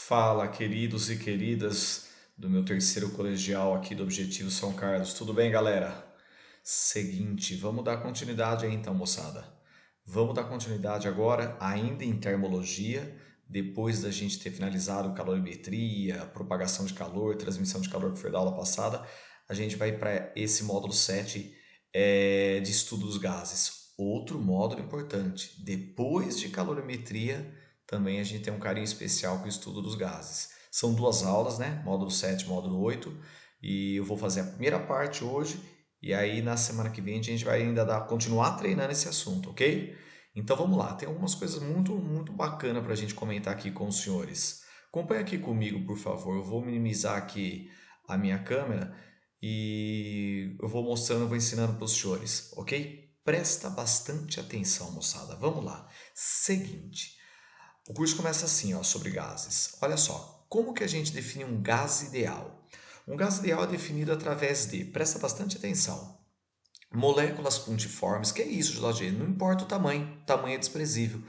Fala, queridos e queridas do meu terceiro colegial aqui do Objetivo São Carlos. Tudo bem, galera? Seguinte, vamos dar continuidade aí então, moçada. Vamos dar continuidade agora, ainda em termologia, depois da gente ter finalizado calorimetria, propagação de calor, transmissão de calor que foi da aula passada, a gente vai para esse módulo 7 de estudo dos gases. Outro módulo importante, depois de calorimetria, também a gente tem um carinho especial com o estudo dos gases. São duas aulas, né? Módulo 7, módulo 8, e eu vou fazer a primeira parte hoje e aí na semana que vem a gente vai ainda continuar treinando esse assunto, ok? Então vamos lá, tem algumas coisas muito bacanas para a gente comentar aqui com os senhores. Acompanhe aqui comigo, por favor. Eu vou minimizar aqui a minha câmera e eu vou mostrando, vou ensinando para os senhores, ok? Presta bastante atenção, moçada. Vamos lá. Seguinte, o curso começa assim, ó, sobre gases. Olha só, como que a gente define um gás ideal? Um gás ideal é definido através de, presta bastante atenção, moléculas pontiformes, que é isso, Jorge? Não importa o tamanho é desprezível.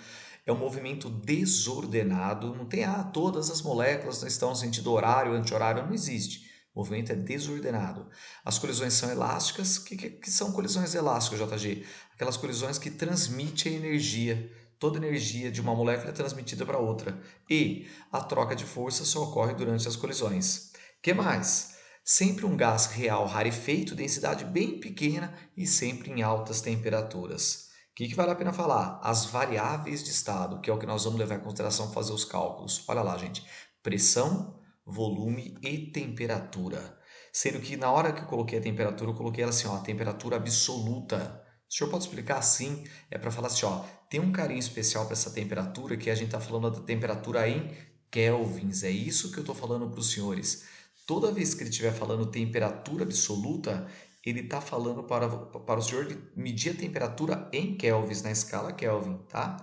É um movimento desordenado, não tem, todas as moléculas estão no sentido horário, anti-horário, não existe. O movimento é desordenado. As colisões são elásticas. Que são colisões elásticas, JG? Aquelas colisões que transmitem a energia. Toda energia de uma molécula é transmitida para outra. E a troca de força só ocorre durante as colisões. Que mais? Sempre um gás real rarefeito, densidade bem pequena e sempre em altas temperaturas. O que vale a pena falar? As variáveis de estado, que é o que nós vamos levar em consideração para fazer os cálculos. Olha lá, gente. Pressão, volume e temperatura. Sendo que na hora que eu coloquei a temperatura, eu coloquei ela assim, ó, a temperatura absoluta. O senhor pode explicar assim? É para falar assim, ó, tem um carinho especial para essa temperatura que a gente está falando da temperatura em kelvins. É isso que eu estou falando para os senhores. Toda vez que ele estiver falando temperatura absoluta, ele está falando para o senhor medir a temperatura em kelvins, na escala Kelvin, tá?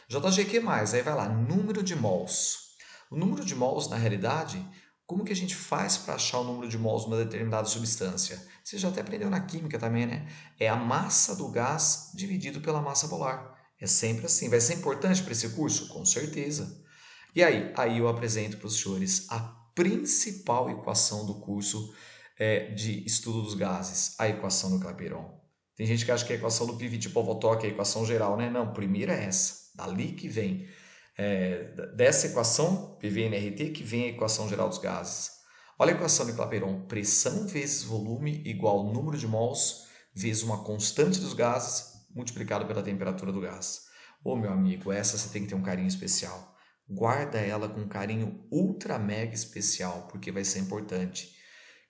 JG, que mais? Aí vai lá, número de mols. O número de mols, na realidade, como que a gente faz para achar o número de mols de uma determinada substância? Você já até aprendeu na química também, né? É a massa do gás dividido pela massa molar. É sempre assim. Vai ser importante para esse curso? Com certeza. E aí? Aí eu apresento para os senhores a principal equação do curso de estudo dos gases, a equação do Clapeyron. Tem gente que acha que a equação do Pivot-Popotok é a equação geral, né? Não, primeiro é essa, dali que vem. Dessa equação, PV-nRT, que vem a equação geral dos gases. Olha a equação de Clapeyron, pressão vezes volume igual ao número de mols vezes uma constante dos gases multiplicado pela temperatura do gás. Ô meu amigo, essa você tem que ter um carinho especial. Guarda ela com um carinho ultra mega especial, porque vai ser importante.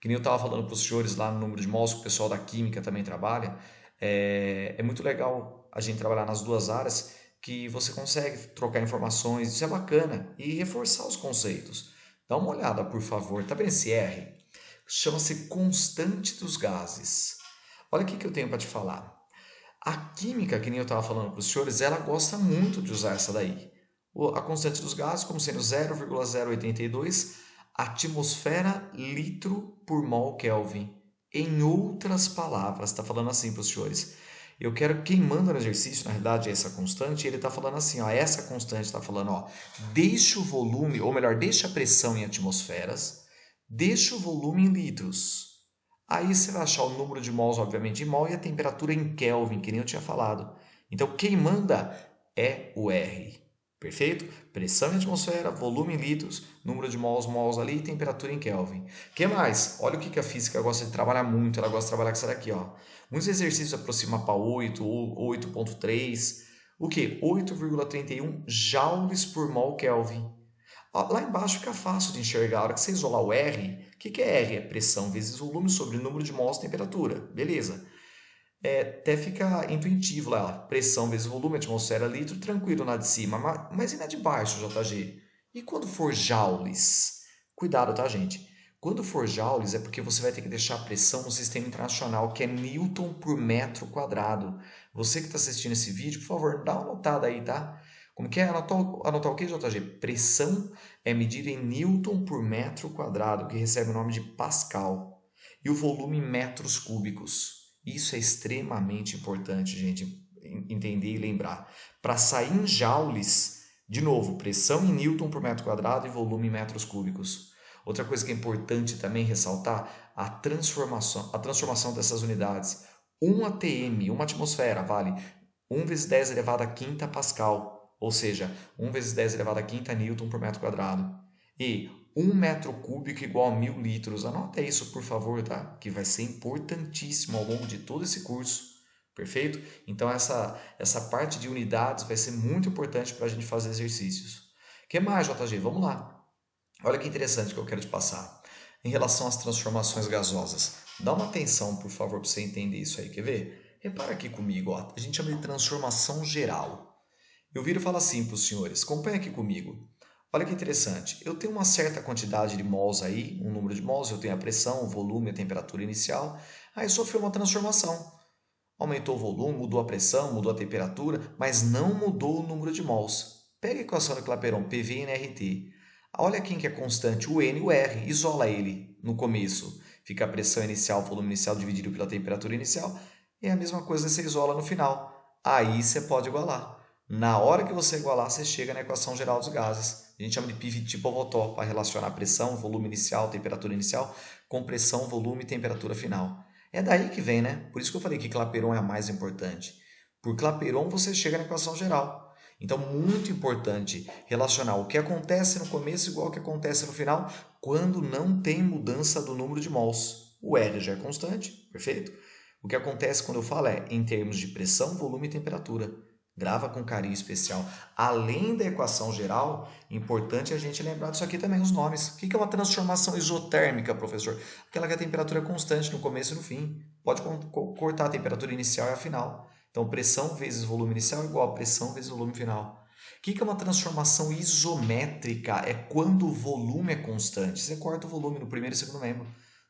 Que nem eu estava falando para os senhores lá no número de mols, que o pessoal da química também trabalha. É muito legal a gente trabalhar nas duas áreas, que você consegue trocar informações, isso é bacana, e reforçar os conceitos. Dá uma olhada, por favor. Tá vendo esse R? Chama-se constante dos gases. Olha o que eu tenho para te falar. A química, que nem eu estava falando para os senhores, ela gosta muito de usar essa daí. A constante dos gases como sendo 0,082 atmosfera litro por mol Kelvin. Em outras palavras, está falando assim para os senhores. Eu quero quem manda no exercício, na realidade, é essa constante, ele está falando assim, ó, essa constante está falando, ó, deixa o volume, ou melhor, deixa a pressão em atmosferas, deixa o volume em litros. Aí você vai achar o número de mols, obviamente, em mol e a temperatura em Kelvin, que nem eu tinha falado. Então, quem manda é o R. Perfeito? Pressão em atmosfera, volume em litros, número de mols ali e temperatura em Kelvin. O que mais? Olha o que a física gosta de trabalhar muito. Ela gosta de trabalhar com isso daqui, ó. Muitos exercícios aproximam para 8 ou 8,3. O que? 8,31 joules por mol Kelvin. Lá embaixo fica fácil de enxergar. A hora que você isolar o R, o que é R? É pressão vezes volume sobre o número de mols temperatura. Beleza. Até fica intuitivo lá. Pressão vezes volume, atmosfera, litro, tranquilo na de cima. Mas e na de baixo, JG? E quando for joules? Cuidado, tá, gente? Quando for joules é porque você vai ter que deixar a pressão no sistema internacional, que é Newton por metro quadrado. Você que está assistindo esse vídeo, por favor, dá uma notada aí, tá? Como que é? Anotar o que, JG? Pressão é medida em Newton por metro quadrado, que recebe o nome de Pascal. E o volume em metros cúbicos. Isso é extremamente importante, gente, entender e lembrar. Para sair em joules, De novo, pressão em Newton por metro quadrado e volume em metros cúbicos. Outra coisa que é importante também ressaltar, a transformação dessas unidades. 1 atm, uma atmosfera, vale 1 vezes 10 elevado a quinta Pascal, ou seja, 1 vezes 10 elevado a quinta Newton por metro quadrado. E 1 metro cúbico igual a 1000 litros. Anota isso, por favor, tá? Que vai ser importantíssimo ao longo de todo esse curso. Perfeito? Então, essa parte de unidades vai ser muito importante para a gente fazer exercícios. O que mais, JG? Vamos lá. Olha que interessante que eu quero te passar. Em relação às transformações gasosas. Dá uma atenção, por favor, para você entender isso aí. Quer ver? Repara aqui comigo. Ó. A gente chama de transformação geral. Eu viro e falo assim para os senhores. Acompanha aqui comigo. Olha que interessante. Eu tenho uma certa quantidade de mols aí, um número de mols. Eu tenho a pressão, o volume, a temperatura inicial. Aí sofreu uma transformação. Aumentou o volume, mudou a pressão, mudou a temperatura, mas não mudou o número de mols. Pega a equação de Clapeyron, PV e nRT. Olha quem que é constante, o N e o R. Isola ele no começo. Fica a pressão inicial, o volume inicial dividido pela temperatura inicial. E a mesma coisa você isola no final. Aí você pode igualar. Na hora que você igualar, você chega na equação geral dos gases. A gente chama de Pivot-Povoltó para relacionar pressão, volume inicial, temperatura inicial, com pressão, volume e temperatura final. É daí que vem, né? Por isso que eu falei que Clapeyron é a mais importante. Por Clapeyron você chega na equação geral. Então, muito importante relacionar o que acontece no começo igual ao que acontece no final, quando não tem mudança do número de mols. O R já é constante, perfeito? O que acontece quando eu falo é em termos de pressão, volume e temperatura. Grava com carinho especial. Além da equação geral, importante a gente lembrar disso aqui também, os nomes. O que é uma transformação isotérmica, professor? Aquela que a temperatura é constante no começo e no fim. Pode cortar a temperatura inicial e a final. Então, pressão vezes volume inicial é igual a pressão vezes volume final. O que é uma transformação isométrica? É quando o volume é constante. Você corta o volume no primeiro e segundo membro.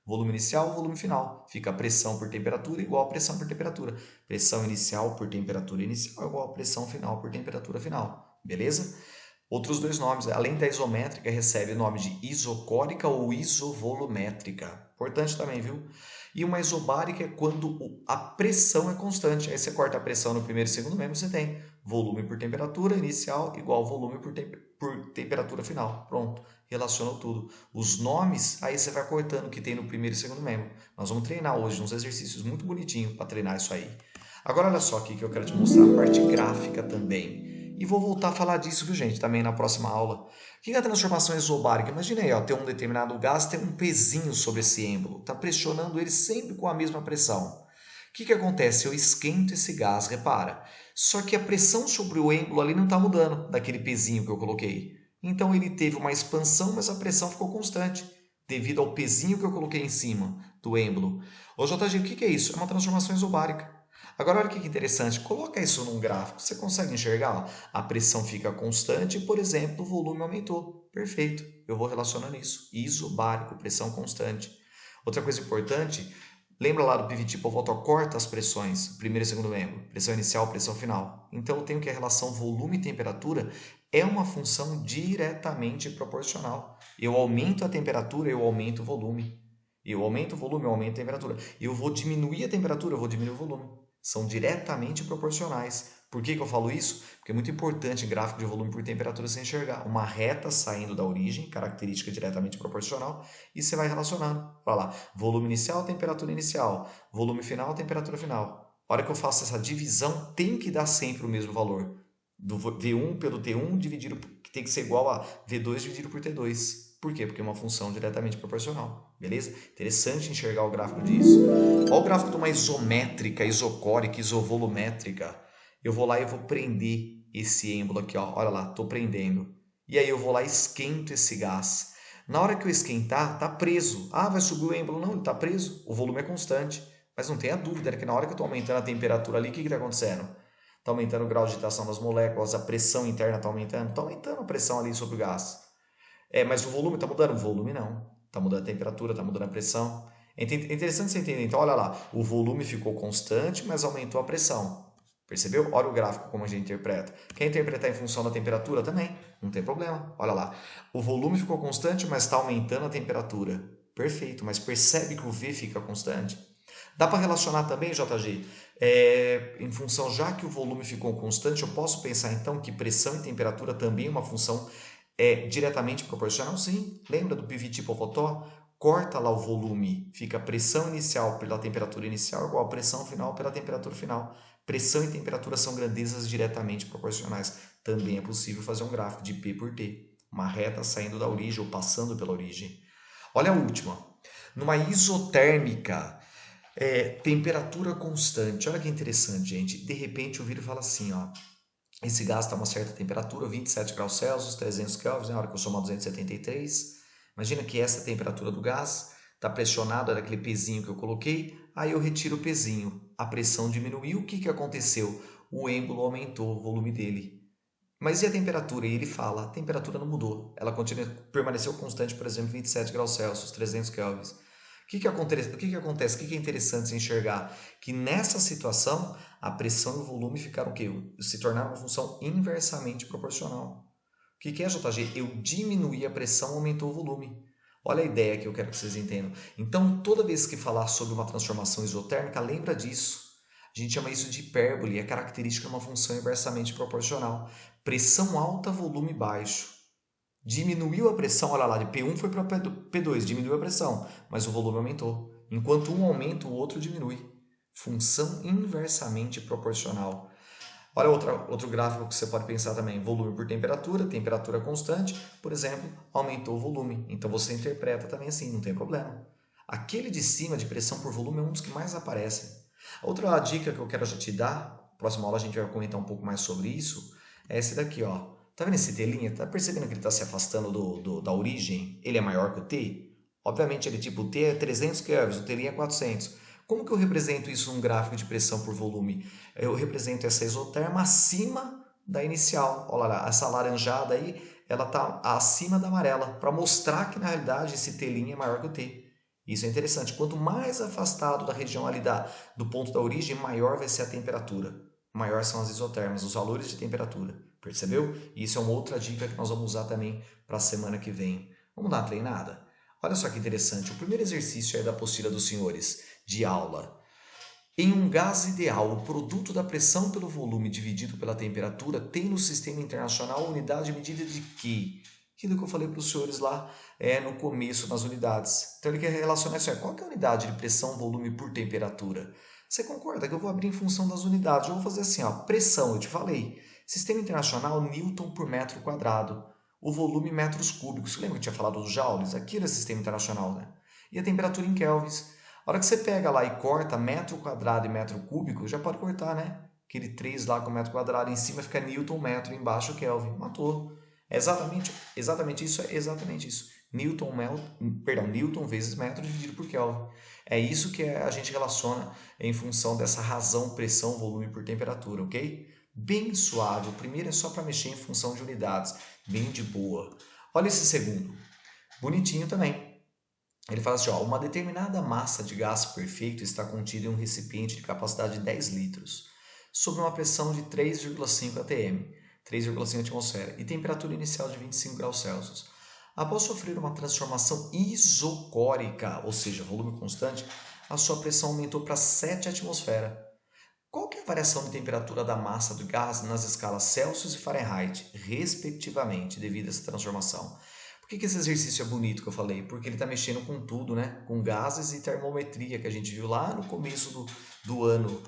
Volume inicial, volume final. Fica a pressão por temperatura igual a pressão por temperatura. Pressão inicial por temperatura inicial igual a pressão final por temperatura final. Beleza? Outros dois nomes, além da isométrica, recebe o nome de isocórica ou isovolumétrica. Importante também, viu? E uma isobárica é quando a pressão é constante. Aí você corta a pressão no primeiro e segundo membro, você tem volume por temperatura inicial igual volume por temperatura final. Pronto, relacionou tudo. Os nomes, aí você vai cortando o que tem no primeiro e segundo membro. Nós vamos treinar hoje uns exercícios muito bonitinhos para treinar isso aí. Agora olha só aqui que eu quero te mostrar a parte gráfica também. E vou voltar a falar disso, viu, gente, também na próxima aula. O que é a transformação isobárica? Imagina aí, ó, tem um determinado gás, tem um pezinho sobre esse êmbolo. Está pressionando ele sempre com a mesma pressão. O que acontece? Eu esquento esse gás, repara. Só que a pressão sobre o êmbolo ali não está mudando, daquele pezinho que eu coloquei. Então ele teve uma expansão, mas a pressão ficou constante, devido ao pezinho que eu coloquei em cima do êmbolo. Ô JG, o que é isso? É uma transformação isobárica. Agora, olha que interessante, coloca isso num gráfico, você consegue enxergar? A pressão fica constante e, por exemplo, o volume aumentou. Perfeito, eu vou relacionando isso. Isobárico, pressão constante. Outra coisa importante, lembra lá do Pivot-Povoltó, corta as pressões, primeiro e segundo membro, pressão inicial, pressão final. Então, eu tenho que a relação volume e temperatura é uma função diretamente proporcional. Eu aumento a temperatura, eu aumento o volume. Eu aumento o volume, eu aumento a temperatura. Eu vou diminuir a temperatura, eu vou diminuir o volume. São diretamente proporcionais. Por que eu falo isso? Porque é muito importante em gráfico de volume por temperatura você enxergar uma reta saindo da origem, característica diretamente proporcional, e você vai relacionando. Olha lá, volume inicial, temperatura inicial, volume final, temperatura final. A hora que eu faço essa divisão, tem que dar sempre o mesmo valor. Do V1 pelo T1 dividido, que tem que ser igual a V2 dividido por T2. Por quê? Porque é uma função diretamente proporcional, beleza? Interessante enxergar o gráfico disso. Olha o gráfico de uma isométrica, isocórica, isovolumétrica. Eu vou lá e vou prender esse êmbolo aqui, ó. Olha lá, estou prendendo. E aí eu vou lá e esquento esse gás. Na hora que eu esquentar, tá preso. Ah, vai subir o êmbolo. Não, ele está preso. O volume é constante. Mas não tenha dúvida, né, que na hora que eu estou aumentando a temperatura ali, o que está acontecendo? Está aumentando o grau de agitação das moléculas, a pressão interna está aumentando. Está aumentando a pressão ali sobre o gás. Mas o volume está mudando? O volume não. Está mudando a temperatura, está mudando a pressão. É interessante você entender. Então, olha lá. O volume ficou constante, mas aumentou a pressão. Percebeu? Olha o gráfico como a gente interpreta. Quer interpretar em função da temperatura também? Não tem problema. Olha lá. O volume ficou constante, mas está aumentando a temperatura. Perfeito. Mas percebe que o V fica constante? Dá para relacionar também, JG, em função, já que o volume ficou constante, eu posso pensar então que pressão e temperatura também é uma função diretamente proporcional? Sim, lembra do PV tipo Fotó? Corta lá o volume, fica pressão inicial pela temperatura inicial igual a pressão final pela temperatura final. Pressão e temperatura são grandezas diretamente proporcionais. Também é possível fazer um gráfico de P por T, uma reta saindo da origem ou passando pela origem. Olha a última. Numa isotérmica, temperatura constante. Olha que interessante, gente. De repente o vírus fala assim, ó. Esse gás está a uma certa temperatura, 27 graus Celsius, 300 Kelvin, na hora que eu somar 273. Imagina que essa é a temperatura do gás, está pressionado naquele pezinho que eu coloquei, aí eu retiro o pezinho, a pressão diminuiu, o que, que aconteceu? O êmbolo aumentou o volume dele. Mas e a temperatura? E ele fala, a temperatura não mudou, ela permaneceu constante, por exemplo, 27 graus Celsius, 300 Kelvin. O que é interessante se enxergar? Que nessa situação, a pressão e o volume ficaram o quê? Se tornaram uma função inversamente proporcional. O que é, JG? Eu diminuí a pressão, aumentou o volume. Olha a ideia que eu quero que vocês entendam. Então, toda vez que falar sobre uma transformação isotérmica, lembra disso. A gente chama isso de hipérbole, é característica de uma função inversamente proporcional. Pressão alta, volume baixo. Diminuiu a pressão, olha lá, de P1 foi para P2, diminuiu a pressão, mas o volume aumentou. Enquanto um aumenta, o outro diminui. Função inversamente proporcional. Olha outro gráfico que você pode pensar também. Volume por temperatura, temperatura constante, por exemplo, aumentou o volume. Então você interpreta também assim, não tem problema. Aquele de cima, de pressão por volume, é um dos que mais aparecem. Outra dica que eu quero já te dar, próxima aula a gente vai comentar um pouco mais sobre isso, é esse daqui, ó. Tá vendo esse telinha? Tá percebendo que ele está se afastando da origem? Ele é maior que o T? Obviamente, ele tipo, o T é 300 kelvin, o telinha é 400. Como que eu represento isso num gráfico de pressão por volume? Eu represento essa isoterma acima da inicial. Olha lá, essa laranjada aí, ela está acima da amarela, para mostrar que na realidade esse telinha é maior que o T. Isso é interessante. Quanto mais afastado da região ali do ponto da origem, maior vai ser a temperatura. Maior são as isotermas, os valores de temperatura. Percebeu? E isso é uma outra dica que nós vamos usar também para a semana que vem. Vamos dar uma treinada? Olha só que interessante. O primeiro exercício é da apostila dos senhores de aula. Em um gás ideal, o produto da pressão pelo volume dividido pela temperatura tem no sistema internacional unidade medida de quê? Aquilo que eu falei para os senhores lá no começo, nas unidades. Então ele quer relacionar isso aí. Qual que é a unidade de pressão, volume por temperatura? Você concorda que eu vou abrir em função das unidades? Eu vou fazer assim, ó, pressão, eu te falei. Sistema internacional, Newton por metro quadrado. O volume, metros cúbicos. Você lembra que eu tinha falado dos joules? Aqui era sistema internacional, né? E a temperatura em kelvins. A hora que você pega lá e corta metro quadrado e metro cúbico, já pode cortar, né? Aquele 3 lá com metro quadrado, em cima fica Newton metro, embaixo Kelvin. Matou. É exatamente isso. Newton vezes metro dividido por Kelvin. É isso que a gente relaciona em função dessa razão, pressão, volume por temperatura, ok? Bem suave. O primeiro é só para mexer em função de unidades. Bem de boa. Olha esse segundo. Bonitinho também. Ele fala assim, ó, uma determinada massa de gás perfeito está contida em um recipiente de capacidade de 10 litros, sob uma pressão de 3,5 atm, 3,5 atmosfera, e temperatura inicial de 25 graus Celsius. Após sofrer uma transformação isocórica, ou seja, volume constante, a sua pressão aumentou para 7 atmosfera. Qual que é a variação de temperatura da massa do gás nas escalas Celsius e Fahrenheit, respectivamente, devido a essa transformação? Por que esse exercício é bonito que eu falei? Porque ele está mexendo com tudo, né? Com gases e termometria que a gente viu lá no começo do ano.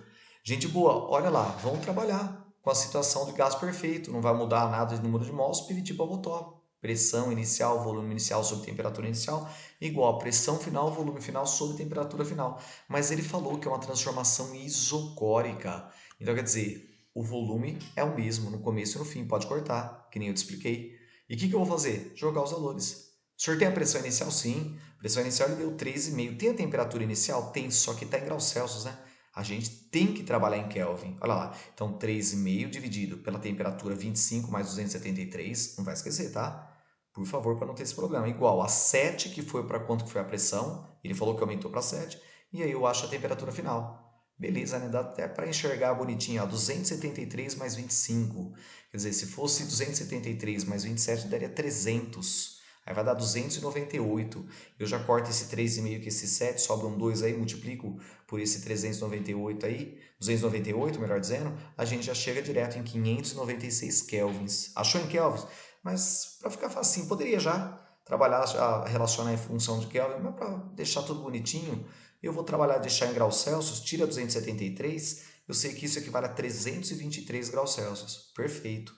Gente boa, olha lá, vamos trabalhar com a situação de gás perfeito. Não vai mudar nada de número de mols, Piriti-Bobotó. Pressão inicial, volume inicial sobre temperatura inicial, igual a pressão final, volume final sobre temperatura final. Mas ele falou que é uma transformação isocórica. Então quer dizer, o volume é o mesmo no começo e no fim, pode cortar, que nem eu te expliquei. E o que eu vou fazer? Jogar os valores. Sorteia a pressão inicial? Sim. A pressão inicial ele deu 13,5. Tem a temperatura inicial? Tem, só que está em graus Celsius, né? A gente tem que trabalhar em Kelvin. Olha lá. Então, 3,5 dividido pela temperatura 25 mais 273. Não vai esquecer, tá? Por favor, para não ter esse problema. Igual a 7, que foi para quanto que foi a pressão. Ele falou que aumentou para 7. E aí eu acho a temperatura final. Beleza, né? Dá até para enxergar bonitinho. Ó, 273 mais 25. Quer dizer, se fosse 273 mais 27, daria 300. Aí vai dar 298. Eu já corto esse 3,5 que esse 7, sobra um 2 aí, multiplico por esse 398 aí, 298, melhor dizendo, a gente já chega direto em 596 kelvins. Achou em kelvins? Mas para ficar facinho, poderia já trabalhar, relacionar em função de Kelvin, mas para deixar tudo bonitinho, eu vou trabalhar, deixar em graus Celsius, tira 273, eu sei que isso equivale a 323 graus Celsius. Perfeito.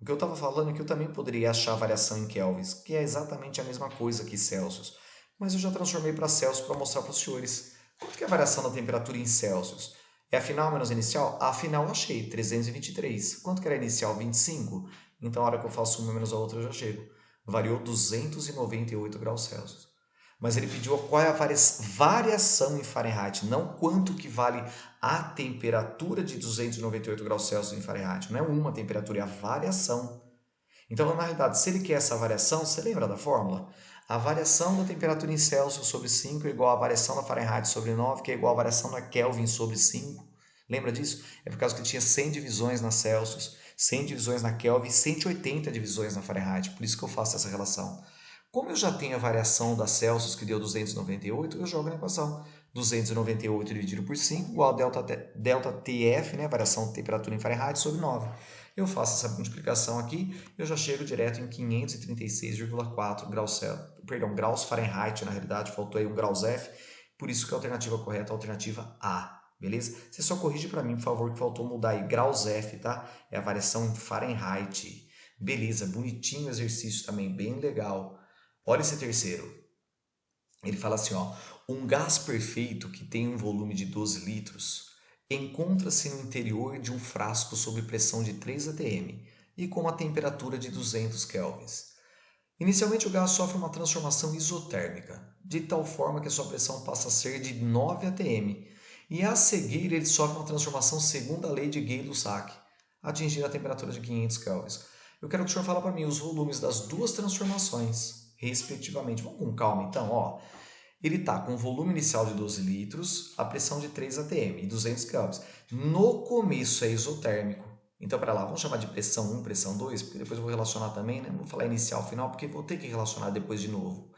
O que eu estava falando é que eu também poderia achar a variação em kelvins, que é exatamente a mesma coisa que Celsius, mas eu já transformei para Celsius para mostrar para os senhores. Quanto que é a variação da temperatura em Celsius? É a final menos a inicial? A final eu achei, 323. Quanto que era a inicial? 25. Então, a hora que eu faço uma menos a outra, eu já chego. Variou 298 graus Celsius. Mas ele pediu qual é a variação em Fahrenheit, não quanto que vale a temperatura de 298 graus Celsius em Fahrenheit. Não é uma temperatura, é a variação. Então, na realidade, se ele quer essa variação, você lembra da fórmula? A variação da temperatura em Celsius sobre 5 é igual à variação da Fahrenheit sobre 9, que é igual à variação da Kelvin sobre 5. Lembra disso? É por causa que tinha 100 divisões na Celsius, 100 divisões na Kelvin e 180 divisões na Fahrenheit. Por isso que eu faço essa relação. Como eu já tenho a variação da Celsius, que deu 298, eu jogo na equação. 298 dividido por 5 igual a delta TF, né, variação de temperatura em Fahrenheit, sobre 9. Eu faço essa multiplicação aqui, eu já chego direto em 536,4 graus Celsius, perdão, graus Fahrenheit, na realidade, faltou aí um graus F, por isso que a alternativa correta é a alternativa A. Beleza? Você só corrige para mim, por favor, que faltou mudar aí. Graus F, tá? É a variação em Fahrenheit. Beleza, bonitinho o exercício também, bem legal. Olha esse terceiro. Ele fala assim, ó. Um gás perfeito que tem um volume de 12 litros encontra-se no interior de um frasco sob pressão de 3 atm e com uma temperatura de 200 kelvins. Inicialmente, o gás sofre uma transformação isotérmica, de tal forma que a sua pressão passa a ser de 9 atm, e a seguir ele sofre uma transformação segundo a lei de Gay-Lussac, atingindo a temperatura de 500 kelvins. Eu quero que o senhor fale para mim os volumes das duas transformações, respectivamente. Vamos com calma então, ó. Ele está com o volume inicial de 12 litros, a pressão de 3 atm e 200 kelvins. No começo é isotérmico. Então, para lá, vamos chamar de pressão 1, pressão 2, porque depois eu vou relacionar também, né? Não vou falar inicial, final, porque vou ter que relacionar depois de novo.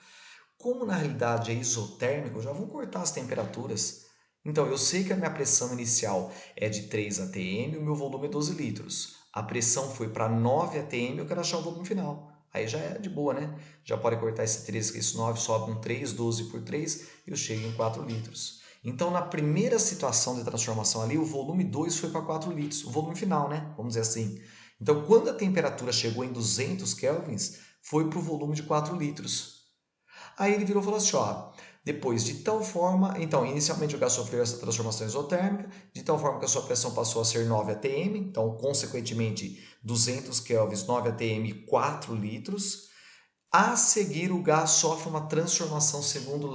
Como na realidade é isotérmico, eu já vou cortar as temperaturas. Então, eu sei que a minha pressão inicial é de 3 atm e o meu volume é 12 litros. A pressão foi para 9 atm, eu quero achar o volume final. Aí já é de boa, né? Já pode cortar esse 3 com esse 9, sobe um 3, 12 por 3, e eu chego em 4 litros. Então, na primeira situação de transformação ali, o volume 2 foi para 4 litros, o volume final, né? Vamos dizer assim. Então, quando a temperatura chegou em 200 kelvins, foi para o volume de 4 litros. Aí ele virou e falou assim, ó, depois de tal forma, então inicialmente o gás sofreu essa transformação isotérmica, de tal forma que a sua pressão passou a ser 9 atm, então consequentemente 200 kelvins, 9 atm, 4 litros. A seguir o gás sofre uma transformação segundo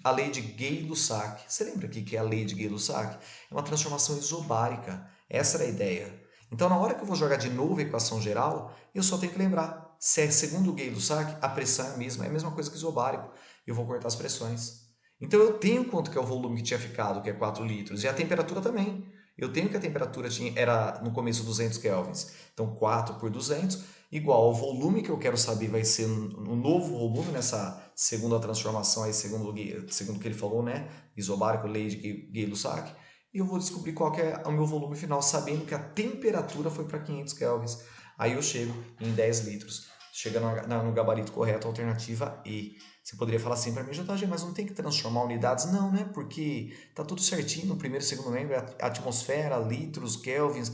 a lei de Gay-Lussac. Você lembra o que é a lei de Gay-Lussac? É uma transformação isobárica, essa era a ideia. Então na hora que eu vou jogar de novo a equação geral, eu só tenho que lembrar, se é segundo o Gay-Lussac, a pressão é a mesma coisa que isobárico. Eu vou cortar as pressões. Então eu tenho quanto que é o volume que tinha ficado, que é 4 litros, e a temperatura também. Eu tenho que a temperatura era no começo 200 kelvins. Então 4 por 200 igual ao volume que eu quero saber vai ser um novo volume nessa segunda transformação aí, segundo o que ele falou, né? Isobárico, lei de Gay-Lussac. E eu vou descobrir qual que é o meu volume final, sabendo que a temperatura foi para 500 kelvins. Aí eu chego em 10 litros. Chega no gabarito correto, a alternativa E. Você poderia falar assim para mim, JG, mas não tem que transformar unidades? Não, né? Porque tá tudo certinho no primeiro e segundo membro, atmosfera, litros, kelvins.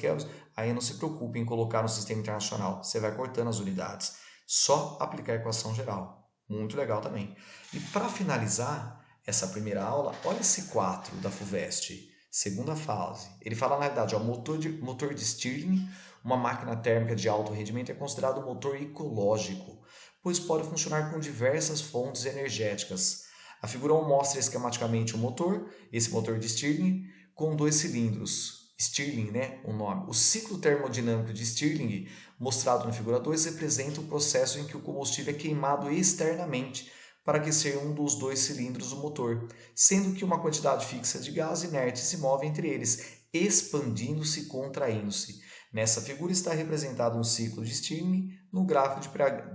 Aí não se preocupe em colocar no sistema internacional. Você vai cortando as unidades. Só aplicar a equação geral. Muito legal também. E para finalizar essa primeira aula, olha esse 4 da FUVEST. Segunda fase. Ele fala, na realidade, ó, motor de Stirling, uma máquina térmica de alto rendimento, é considerado um motor ecológico, pois pode funcionar com diversas fontes energéticas. A figura 1 mostra esquematicamente o motor, esse motor de Stirling, com 2 cilindros. Stirling, né, o nome. O ciclo termodinâmico de Stirling, mostrado na figura 2, representa o processo em que o combustível é queimado externamente para aquecer um dos 2 cilindros do motor, sendo que uma quantidade fixa de gás inerte se move entre eles, expandindo-se e contraindo-se. Nessa figura está representado um ciclo de Stirling no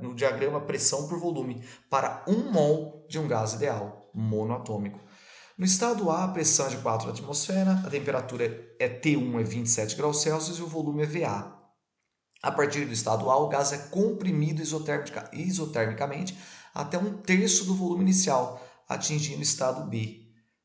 no diagrama pressão por volume para 1 mol de um gás ideal monoatômico. No estado A, a pressão é de 4 atmosferas, a temperatura é T1 é 27 graus Celsius e o volume é VA. A partir do estado A, o gás é comprimido isotermicamente até 1/3 do volume inicial, atingindo o estado B.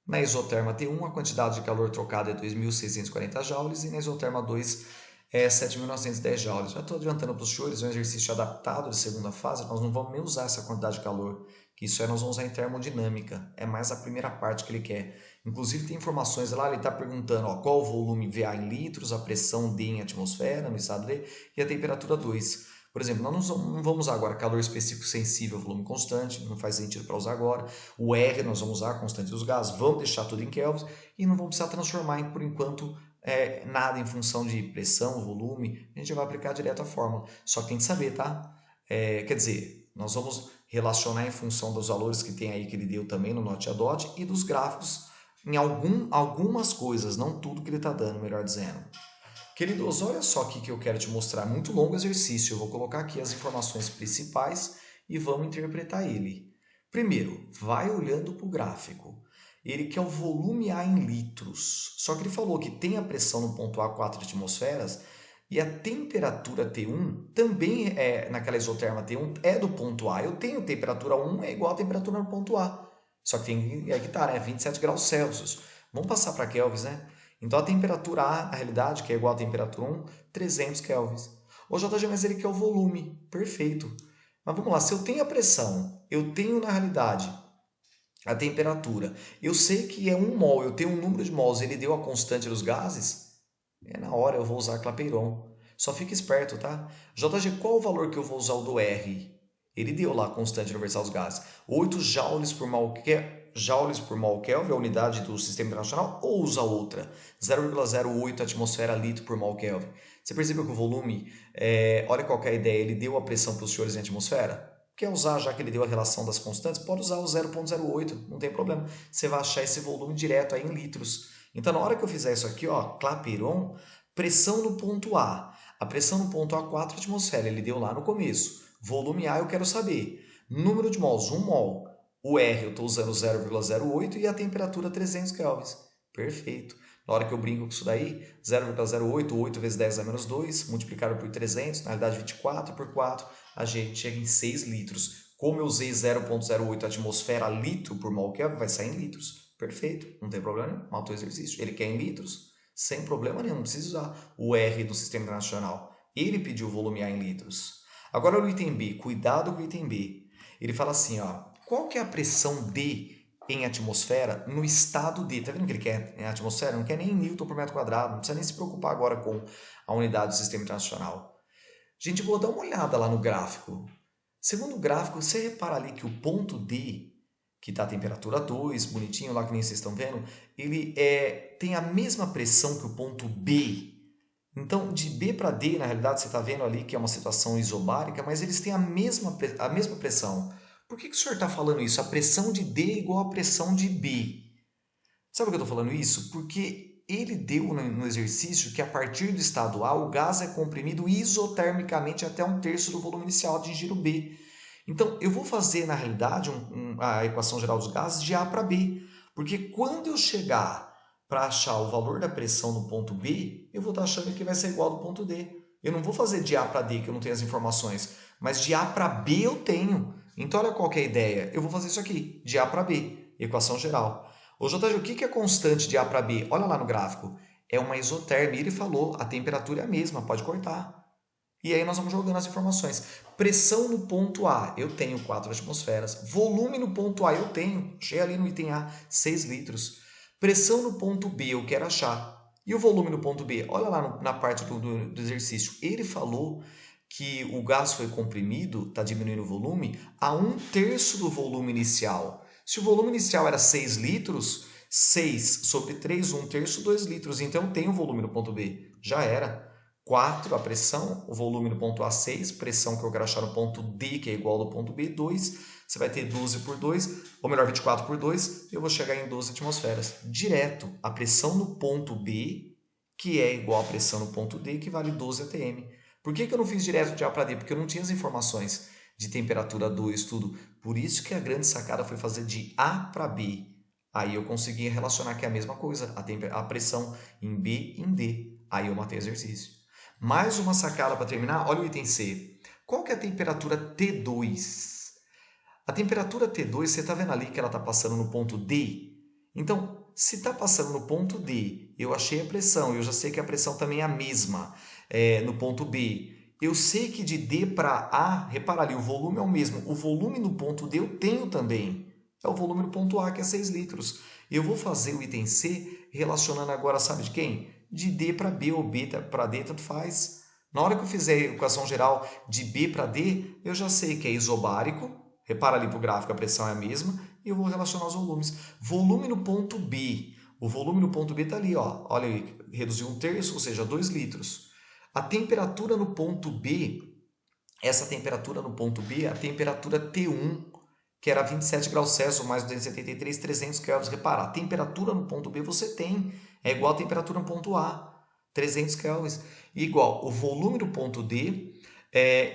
Na isoterma T1, a quantidade de calor trocada é 2.640 joules e na isoterma 2 é 7.910 joules. Já estou adiantando para os senhores, é um exercício adaptado de segunda fase, nós não vamos nem usar essa quantidade de calor, que isso aí nós vamos usar em termodinâmica, é mais a primeira parte que ele quer. Inclusive tem informações lá, ele está perguntando qual o volume VA em litros, a pressão D em atmosfera, no estado D, e a temperatura 2. Por exemplo, nós não vamos usar agora calor específico sensível, volume constante, não faz sentido para usar agora. O R nós vamos usar, constante dos gases, vamos deixar tudo em kelvins e não vamos precisar transformar por enquanto nada em função de pressão, volume, a gente vai aplicar direto a fórmula. Só que tem que saber, tá? Quer dizer, nós vamos relacionar em função dos valores que tem aí que ele deu também no Note a Dot e dos gráficos em algumas coisas, não tudo que ele está dando, melhor dizendo. Queridos, olha só aqui que eu quero te mostrar, muito longo exercício, eu vou colocar aqui as informações principais e vamos interpretar ele. Primeiro, vai olhando para o gráfico. Ele quer o volume A em litros, só que ele falou que tem a pressão no ponto A 4 atmosferas e a temperatura T1 também naquela isoterma T1 é do ponto A. Eu tenho temperatura 1 é igual a temperatura no ponto A, só que tem, que tá, né? 27 graus Celsius. Vamos passar para kelvins, né? Então a temperatura A, na realidade, que é igual à temperatura 1, 300 kelvins. O JG, mas ele quer o volume. Perfeito. Mas vamos lá, se eu tenho a pressão, eu tenho na realidade a temperatura, eu sei que é 1 mol, eu tenho um número de mols, ele deu a constante dos gases, na hora eu vou usar Clapeyron. Só fica esperto, tá? JG, qual o valor que eu vou usar o do R? Ele deu lá a constante universal dos gases. 8 joules por mol Kelvin, a unidade do sistema internacional, ou usa outra? 0,08 atmosfera litro por mol Kelvin. Você percebeu que o volume, olha qual que é a ideia, ele deu a pressão para os senhores em atmosfera? Quer usar, já que ele deu a relação das constantes, pode usar o 0,08, não tem problema. Você vai achar esse volume direto aí em litros. Então, na hora que eu fizer isso aqui, Clapeyron, pressão no ponto A. A pressão no ponto A, 4 atmosferas, ele deu lá no começo. Volume A eu quero saber. Número de mols, 1 mol. O R eu estou usando 0,08 e a temperatura 300 kelvins. Perfeito. Na hora que eu brinco com isso daí, 0,08, 8 vezes 10 a menos 2, multiplicado por 300, na realidade 24 por 4, a gente chega em 6 litros. Como eu usei 0,08 atmosfera litro por mol Kelvin, vai sair em litros. Perfeito, não tem problema nenhum, matou o exercício. Ele quer em litros, sem problema nenhum, não precisa usar o R do Sistema Internacional. Ele pediu o volume A em litros. Agora o item B, cuidado com o item B. Ele fala assim, qual que é a pressão D em atmosfera no estado D? Tá vendo que ele quer em atmosfera? Não quer nem em Newton por metro quadrado, não precisa nem se preocupar agora com a unidade do Sistema Internacional. Gente, vou dar uma olhada lá no gráfico. Segundo o gráfico, você repara ali que o ponto D, que está a temperatura 2, bonitinho lá que nem vocês estão vendo, ele tem a mesma pressão que o ponto B. Então, de B para D, na realidade, você está vendo ali que é uma situação isobárica, mas eles têm a mesma pressão. Por que o senhor está falando isso? A pressão de D é igual à pressão de B. Sabe por que eu estou falando isso? Porque ele deu no exercício que a partir do estado A, o gás é comprimido isotermicamente até 1/3 do volume inicial atingir o B. Então, eu vou fazer, na realidade, a equação geral dos gases de A para B. Porque quando eu chegar para achar o valor da pressão no ponto B, eu vou estar achando que vai ser igual ao do ponto D. Eu não vou fazer de A para D, que eu não tenho as informações, mas de A para B eu tenho. Então, olha qual que é a ideia. Eu vou fazer isso aqui, de A para B, equação geral. Ô, JG, o que é constante de A para B? Olha lá no gráfico. É uma isoterma. E ele falou, a temperatura é a mesma, pode cortar. E aí nós vamos jogando as informações. Pressão no ponto A, eu tenho 4 atmosferas. Volume no ponto A, eu tenho. Achei ali no item A, 6 litros. Pressão no ponto B, eu quero achar. E o volume no ponto B? Olha lá na parte do exercício. Ele falou que o gás foi comprimido, está diminuindo o volume, a 1/3 do volume inicial. Se o volume inicial era 6 litros, 6 sobre 3, 1/3, 2 litros. Então tem o volume no ponto B. Já era. 4 a pressão, o volume no ponto A 6, pressão que eu quero achar no ponto D, que é igual ao ponto B, 2. Você vai ter 12 por 2, ou melhor, 24 por 2, e eu vou chegar em 12 atmosferas. Direto, a pressão no ponto B que é igual a pressão no ponto D, que vale 12 atm. Por que eu não fiz direto de A para D? Porque eu não tinha as informações de temperatura 2, tudo. Por isso que a grande sacada foi fazer de A para B. Aí eu consegui relacionar que é a mesma coisa, a pressão em B em D. Aí eu matei o exercício. Mais uma sacada para terminar, olha o item C. Qual que é a temperatura T2? A temperatura T2, você está vendo ali que ela está passando no ponto D? Então, se está passando no ponto D, eu achei a pressão, eu já sei que a pressão também é a mesma no ponto B. Eu sei que de D para A, repara ali, o volume é o mesmo. O volume no ponto D eu tenho também. É o volume no ponto A, que é 6 litros. Eu vou fazer o item C relacionando agora, sabe de quem? De D para B ou B para D, tanto faz. Na hora que eu fizer a equação geral de B para D, eu já sei que é isobárico. Repara ali para o gráfico, a pressão é a mesma. E eu vou relacionar os volumes. Volume no ponto B. O volume no ponto B está ali, ó. Olha aí, reduziu 1/3, ou seja, 2 litros. A temperatura no ponto B, essa temperatura no ponto B, a temperatura T1, que era 27 graus Celsius mais 273, 300 kelvins. Repara, a temperatura no ponto B você tem. É igual a temperatura no ponto A, 300 kelvins. Igual o volume no ponto D.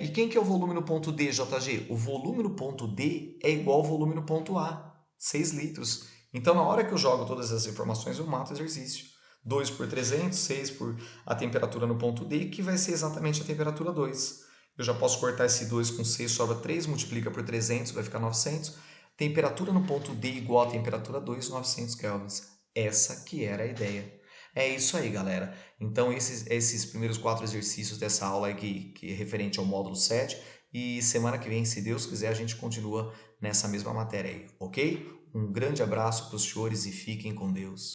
E quem que é o volume no ponto D, JG? O volume no ponto D é igual ao volume no ponto A, 6 litros. Então, na hora que eu jogo todas essas informações, eu mato o exercício. 2 por 300, 6 por a temperatura no ponto D, que vai ser exatamente a temperatura 2. Eu já posso cortar esse 2 com 6, sobra 3, multiplica por 300, vai ficar 900. Temperatura no ponto D igual a temperatura 2, 900 kelvins. Essa que era a ideia. É isso aí, galera. Então, esses primeiros 4 exercícios dessa aula aqui, que é referente ao módulo 7. E semana que vem, se Deus quiser, a gente continua nessa mesma matéria aí, ok? Um grande abraço para os senhores e fiquem com Deus.